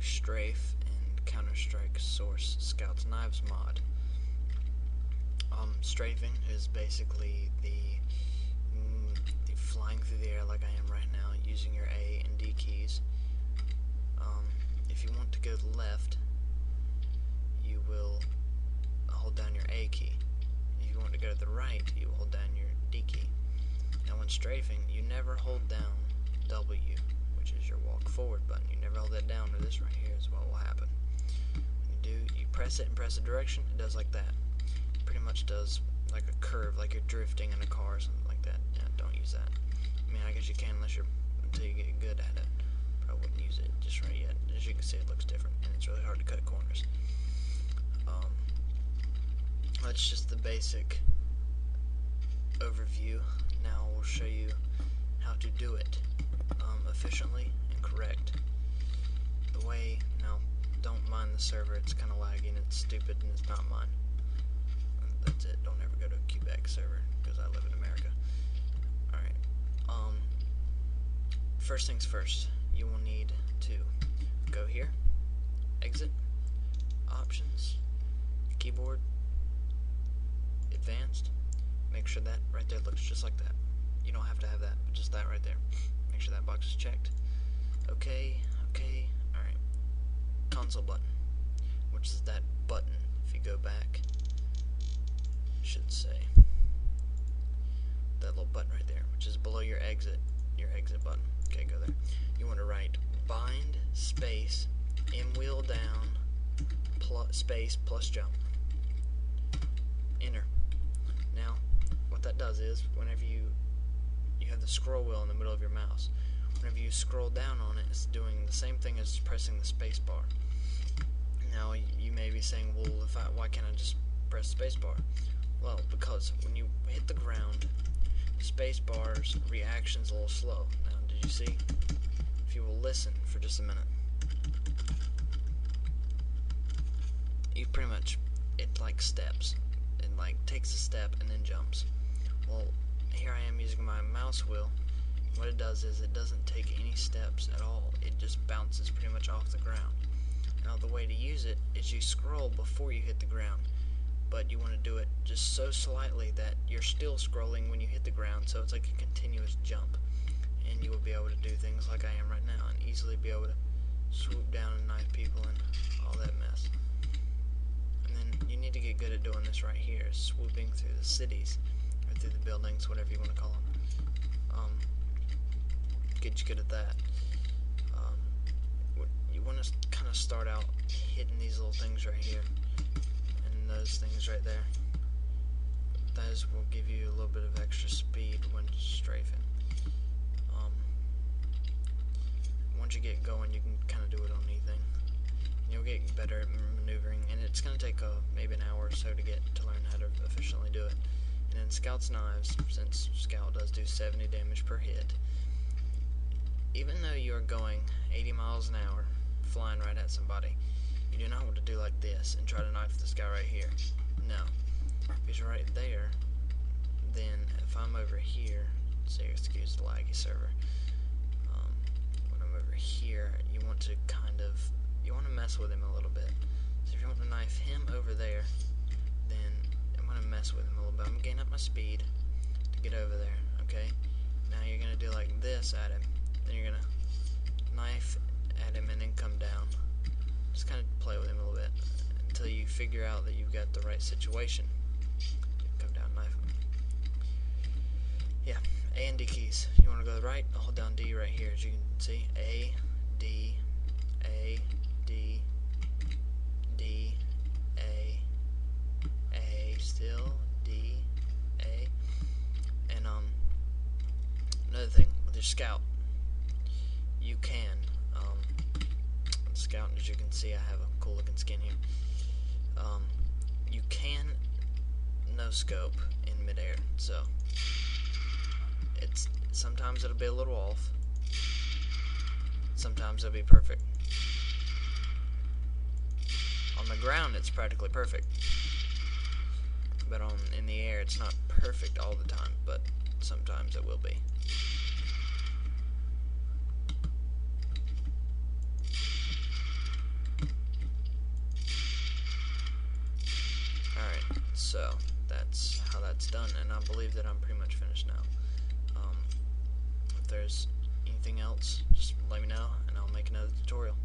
Strafe and Counter-Strike Source Scouts Knives mod. Strafing is basically the flying through the air like I am right now, using your A and D keys. If you want to go left, you will hold down your A key. If you want to go to the right, you will hold down your D key. Now when strafing, you never hold down W, which is your walk forward button. You never hold that down, or this right here is what will happen. When you press it and press a direction, it does like that. It pretty much does like a curve, like you're drifting in a car or something like that. Yeah, don't use that. I mean, I guess you can until you get good at it. But I wouldn't use it just right yet. As you can see, it looks different, and it's really hard to cut corners. That's just the basic overview. Now we'll show you how to do it efficiently and correct. The way, now, don't mind the server, it's kind of laggy and it's stupid and it's not mine. That's it, don't ever go to a Quebec server, because I live in America. Alright, first things first, you will need to go here, exit, options, keyboard, advanced, make sure that right there looks just like that. You don't have to have that, but just that right there. Make sure that box is checked. Okay, alright. Console button, which is that button. If you go back, it should say that little button right there, which is below your exit button. Okay, go there. You want to write bind space M wheel down space plus jump. Enter. Now, what that does is, whenever you have the scroll wheel in the middle of your mouse, whenever you scroll down on it, it's doing the same thing as pressing the space bar. Now, you may be saying, well, why can't I just press space bar? Well, because when you hit the ground, the space bar's reaction's a little slow. Now, did you see? If you will listen for just a minute, you pretty much, it like steps. It like takes a step and then jumps. Well, here I am using my mouse wheel. What it does is it doesn't take any steps at all. It just bounces pretty much off the ground. Now the way to use it is you scroll before you hit the ground, but you want to do it just so slightly that you're still scrolling when you hit the ground, so it's like a continuous jump, and you will be able to do things like I am right now and easily be able to swoop down and knife people and all that mess. And then you need to get good at doing this right here, swooping through the cities, or through the buildings, whatever you want to call them. Get you good at that. You want to kind of start out hitting these little things right here, and those things right there. Those will give you a little bit of extra speed when strafing. Once you get going, you can kind of do it on anything. You'll get better at maneuvering, and it's going to take maybe an hour or so to learn how to efficiently do it. And in Scout's Knives, since Scout does do 70 damage per hit, even though you are going 80 miles an hour, flying right at somebody, you do not want to do like this and try to knife this guy right here. No. Because you're right there, then if I'm over here, so excuse the laggy server, when I'm over here, you want to mess with him a little bit. So if you want to knife him over there, then I'm going to mess with him a little bit. I'm going to gain up my speed to get over there, okay? Now you're going to do like this at him. Then you're going to knife at him and then come down. Just kind of play with him a little bit until you figure out that you've got the right situation. Come down, knife him. Yeah, A and D keys. You want to go to the right, hold down D right here, as you can see. A, D, D, A, still, D, A. And another thing, with your Scout, you can, Scout, as you can see, I have a cool looking skin here. You can no scope in midair, so sometimes it'll be a little off, sometimes it'll be perfect. On the ground, it's practically perfect, but in the air, it's not perfect all the time, but sometimes it will be. So that's how that's done, and I believe that I'm pretty much finished now. If there's anything else, just let me know and I'll make another tutorial.